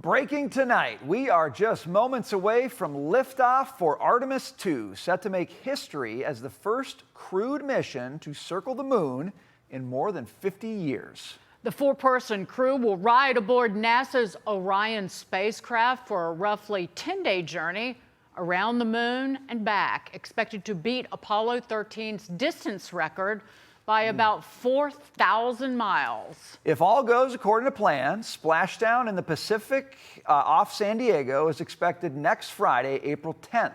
Breaking tonight, we are just moments away from liftoff for Artemis II, set to make history as the first crewed mission to circle the moon in more than 50 years. The four-person crew will ride aboard NASA's Orion spacecraft for a roughly 10-day journey around the moon and back, expected to beat Apollo 13's distance record by about 4,000 miles. If all goes according to plan, splashdown in the Pacific off San Diego is expected next Friday, April 10th.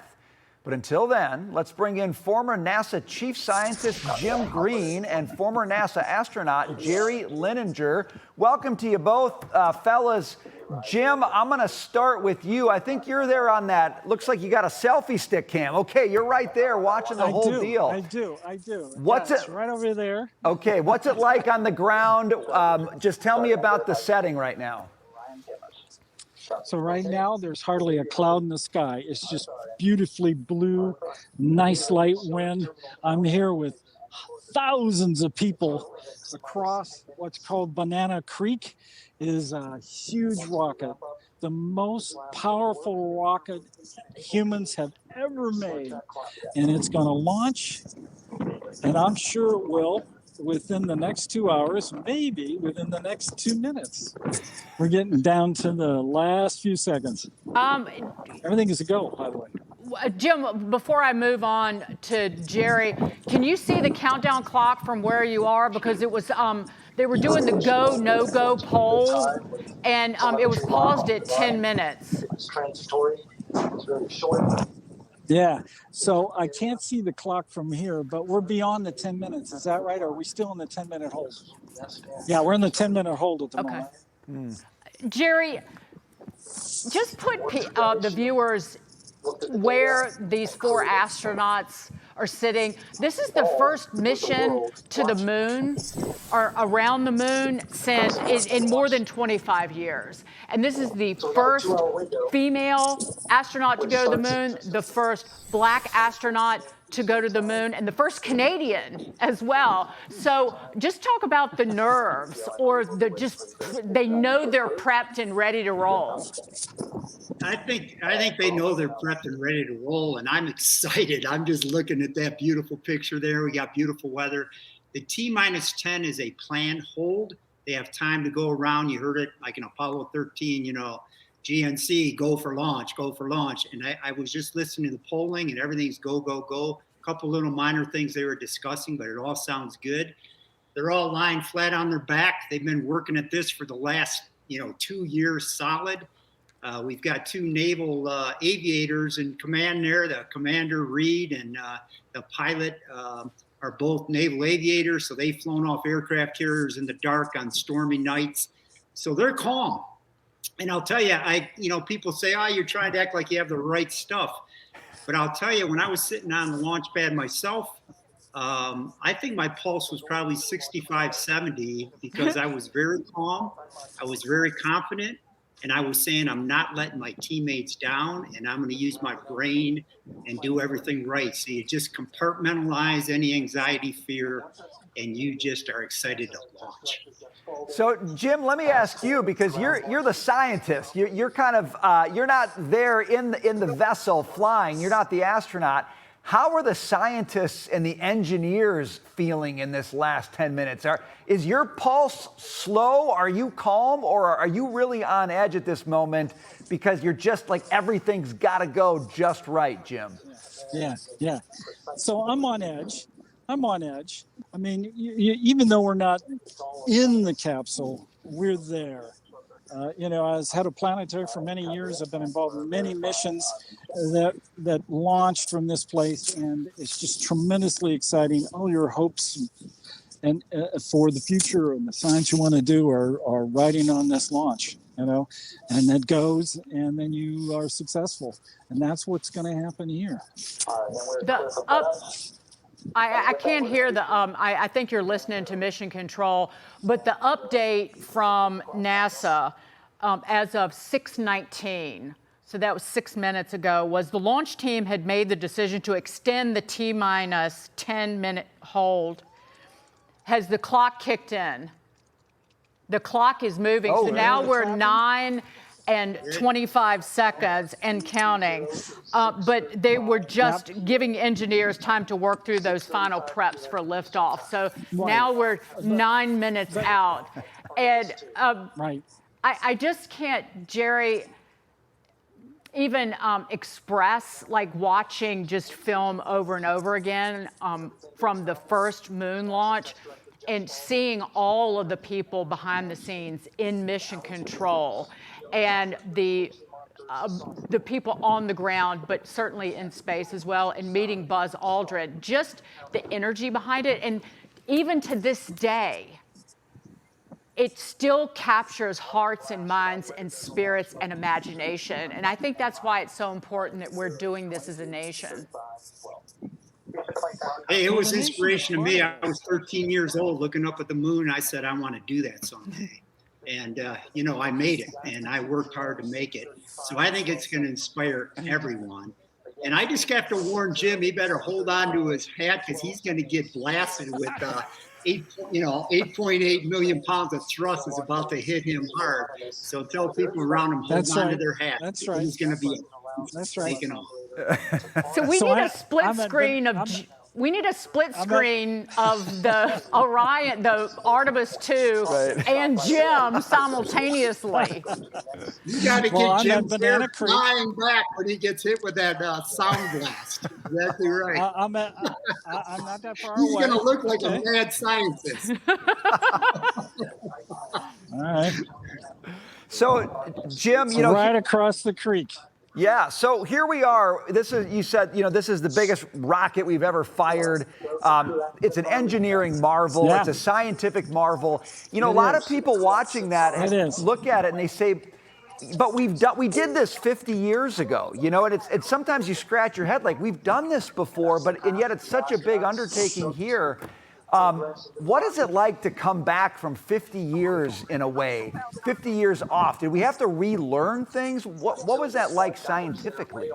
But until then, let's bring in former NASA chief scientist Jim Green and former NASA astronaut Jerry Linenger. Welcome to you both, fellas. Jim, I'm going to start with you. I think you're there on that. Looks like you got a selfie stick cam. Okay, you're right there watching the whole deal. I do. What's it? Right over there. Okay, what's it like on the ground? Just tell me about the setting right now. So right now, there's hardly a cloud in the sky. It's just beautifully blue, nice light wind. I'm here with thousands of people across what's called Banana Creek. It is a huge rocket, the most powerful rocket humans have ever made. And it's going to launch, and I'm sure it will, within the next 2 hours, maybe within the next 2 minutes. We're getting down to the last few seconds. Everything is a go, by the way. Jim, before I move on to Jerry, can you see the countdown clock from where you are? Because it was, they were doing the go, no-go poll, and it was paused at 10 minutes. It's transitory. It's very short. Yeah, so I can't see the clock from here, but we're beyond the 10 minutes. Is that right? Or are we still in the 10-minute hold? Yeah, we're in the 10-minute hold at the moment. Jerry, just put the viewers where these four astronauts are sitting. This is the first mission to the moon or around the moon since in more than 25 years. And this is the first female astronaut to go to the moon, the first black astronaut to go to the moon, and the first Canadian as well. So just talk about the nerves, or they know they're prepped and ready to roll. I think they know they're prepped and ready to roll, and I'm excited. I'm just looking at that beautiful picture there. We got beautiful weather. The T-10 is a planned hold. They have time to go around. You heard it like in Apollo 13, GNC, go for launch. And I was just listening to the polling, and everything's go, go, go. A couple little minor things they were discussing, but it all sounds good. They're all lying flat on their back. They've been working at this for the last, 2 years solid. We've got two naval aviators in command there. The commander, Reed, and the pilot are both naval aviators. So they've flown off aircraft carriers in the dark on stormy nights. So they're calm. And I'll tell you, people say, you're trying to act like you have the right stuff. But I'll tell you, when I was sitting on the launch pad myself, I think my pulse was probably 65, 70, because I was very calm. I was very confident. And I was saying, I'm not letting my teammates down, and I'm going to use my brain and do everything right. So you just compartmentalize any anxiety, fear, and you just are excited to launch. So, Jim, let me ask you, because you're the scientist. You're kind of you're not there in the vessel flying. You're not the astronaut. How are the scientists and the engineers feeling in this last 10 minutes? Is your pulse slow? Are you calm? Or are you really on edge at this moment because you're just like everything's got to go just right, Jim? Yeah. So I'm on edge. I mean, even though we're not in the capsule, we're there. As head of planetary for many years, I've been involved in many missions that launched from this place, and it's just tremendously exciting. All your hopes and for the future and the science you want to do are riding on this launch, and it goes, and then you are successful, and that's what's going to happen here. I can't hear I think you're listening to Mission Control, but the update from NASA as of 6:19, so that was 6 minutes ago, was the launch team had made the decision to extend the T-10-minute hold. Has the clock kicked in? The clock is moving, so now we're 9 and 25 seconds and counting. But they were just giving engineers time to work through those final preps for liftoff. So now we're 9 minutes out. And I just can't, Jerry, even express like watching just film over and over again from the first moon launch and seeing all of the people behind the scenes in mission control and the people on the ground, but certainly in space as well, and meeting Buzz Aldrin, just the energy behind it. And even to this day, it still captures hearts and minds and spirits and imagination. And I think that's why it's so important that we're doing this as a nation. Hey, it was inspiration to me. I was 13 years old looking up at the moon. I said, I want to do that someday. And, you know, I made it, and I worked hard to make it. So I think it's going to inspire everyone. And I just have to warn Jim, he better hold on to his hat because he's going to get blasted with 8.8 million pounds of thrust is about to hit him hard. So tell people around him, hold on to their hat. That's right. He's going to be taken off. So we need a split screen of the Orion, the Artemis II, and Jim simultaneously. You got to get Jim flying back when he gets hit with that sound blast. Exactly right. I'm not that far away. He's going to look like a mad scientist. All right. So, Jim, you know, right across the creek. Yeah, so here we are. This is, you said, you know, this is the biggest rocket we've ever fired. It's an engineering marvel. Yeah. It's a scientific marvel. You know, a lot of people watching that look at it and they say, but we did this 50 years ago, you know, and it's sometimes you scratch your head like we've done this before, and yet it's such a big undertaking here. What is it like to come back from 50 years in a way, 50 years off? Did we have to relearn things? What was that like scientifically?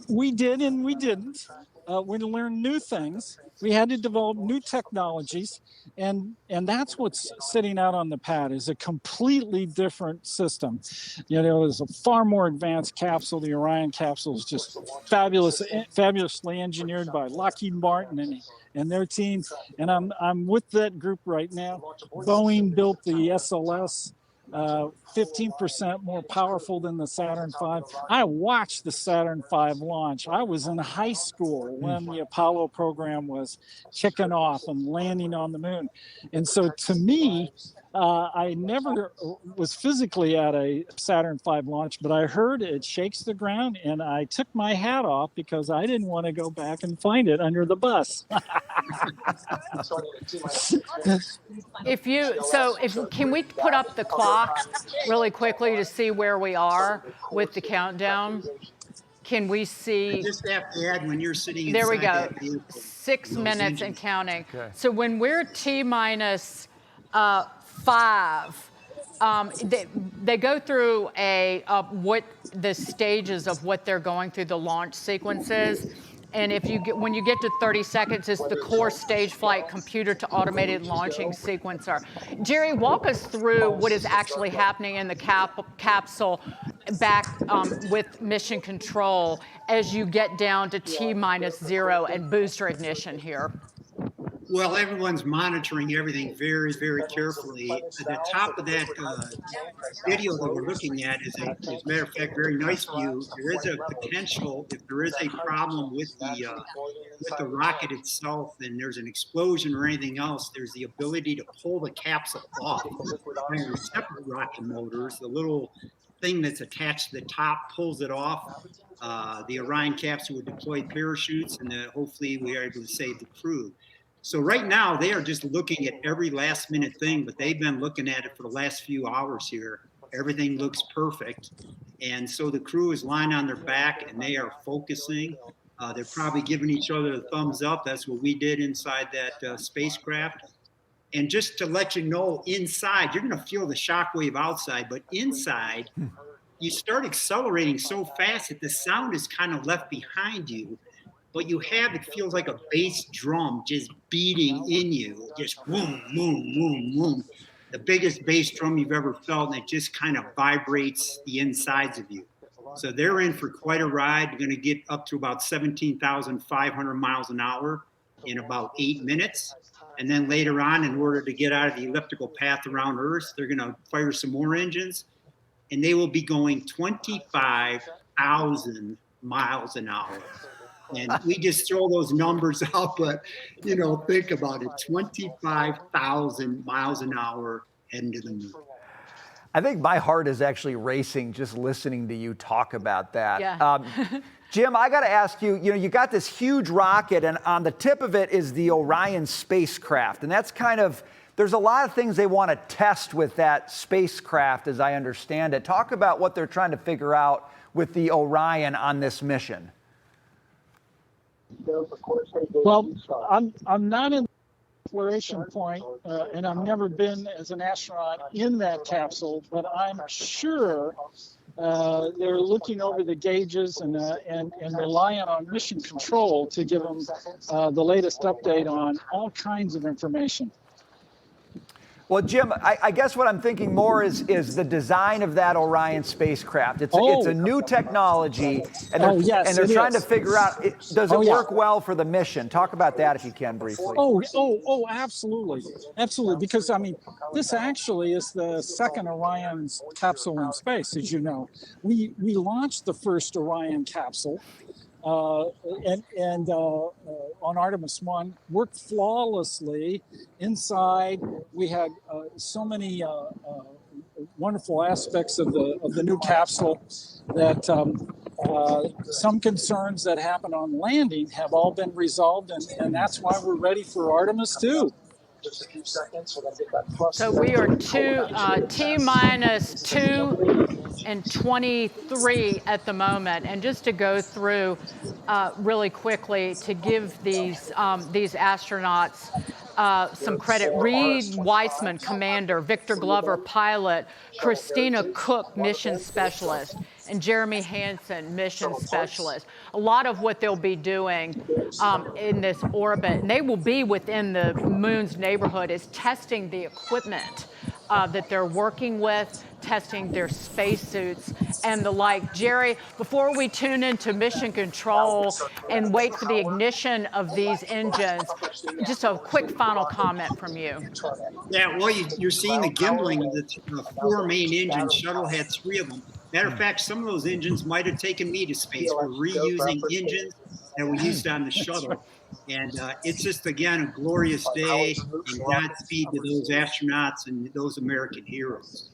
We did and we didn't. We learned new things. We had to develop new technologies, and that's what's sitting out on the pad is a completely different system. You know, it's a far more advanced capsule. The Orion capsule is just fabulously engineered by Lockheed Martin and their team. And I'm with that group right now. Boeing built the SLS. 15% more powerful than the Saturn V. I watched the Saturn V launch. I was in high school when the Apollo program was kicking off and landing on the moon. And so to me, I never was physically at a Saturn V launch, but I heard it shakes the ground and I took my hat off because I didn't want to go back and find it under the bus. Can we put up the clock really quickly to see where we are with the countdown? Can we see? I just have to add when you're sitting there we go. That vehicle, 6 minutes and counting. Okay. So when we're T-minus 5, they go through what the stages of what they're going through, the launch sequences. And when you get to 30 seconds, it's the core stage flight computer to automated launching sequencer. Jerry, walk us through what is actually happening in the capsule back with mission control as you get down to T-0 and booster ignition here. Well, everyone's monitoring everything very, very carefully. At the top of that video that we're looking at is, as a matter of fact, very nice view. There is a potential, if there is a problem with the rocket itself, and there's an explosion or anything else, there's the ability to pull the capsule off. Under separate rocket motors, the little thing that's attached to the top pulls it off. The Orion capsule would deploy parachutes, and hopefully we are able to save the crew. So right now they are just looking at every last minute thing, but they've been looking at it for the last few hours here. Everything looks perfect. And so the crew is lying on their back and they are focusing. They're probably giving each other a thumbs up. That's what we did inside that spacecraft. And just to let you know, inside, you're going to feel the shockwave outside, but inside, you start accelerating so fast that the sound is kind of left behind you. But it feels like a bass drum just beating in you, just boom, boom, boom, boom. the biggest bass drum you've ever felt, and it just kind of vibrates the insides of you. So they're in for quite a ride. They're going to get up to about 17,500 miles an hour in about 8 minutes. And then later on, in order to get out of the elliptical path around Earth, they're going to fire some more engines, and they will be going 25,000 miles an hour. And we just throw those numbers out, but, think about it, 25,000 miles an hour heading to the moon. I think my heart is actually racing just listening to you talk about that. Yeah. Jim, I got to ask you, you got this huge rocket, and on the tip of it is the Orion spacecraft. And that's there's a lot of things they want to test with that spacecraft, as I understand it. Talk about what they're trying to figure out with the Orion on this mission. Well, I'm not in the exploration point, and I've never been as an astronaut in that capsule, but I'm sure they're looking over the gauges and relying on mission control to give them the latest update on all kinds of information. Well, Jim, I guess what I'm thinking more is the design of that Orion spacecraft. It's a new technology, and they're trying to figure out, does it work well for the mission? Talk about that if you can briefly. Absolutely. Absolutely. Because, this actually is the second Orion capsule in space, as you know. We launched the first Orion capsule. On Artemis I, worked flawlessly inside. We had so many wonderful aspects of the new capsule that some concerns that happened on landing have all been resolved, and that's why we're ready for Artemis II. Just a few seconds. We're going to get that plus. So we are T-minus 2 and 23 at the moment. And just to go through really quickly to give these astronauts some credit. Reed Weissman, commander, Victor Glover, pilot, Christina Cook, mission specialist, and Jeremy Hansen, mission specialist. A lot of what they'll be doing in this orbit, and they will be within the moon's neighborhood, is testing the equipment that they're working with, testing their spacesuits and the like. Jerry, before we tune into mission control and wait for the ignition of these engines, just a quick final comment from you. Yeah, well, you're seeing the gimbling of the four main engines. Shuttle had 3 of them. Matter of fact, some of those engines might have taken me to space. We're reusing engines that we used on the shuttle. And it's just, again, a glorious day, and Godspeed to those astronauts and those American heroes.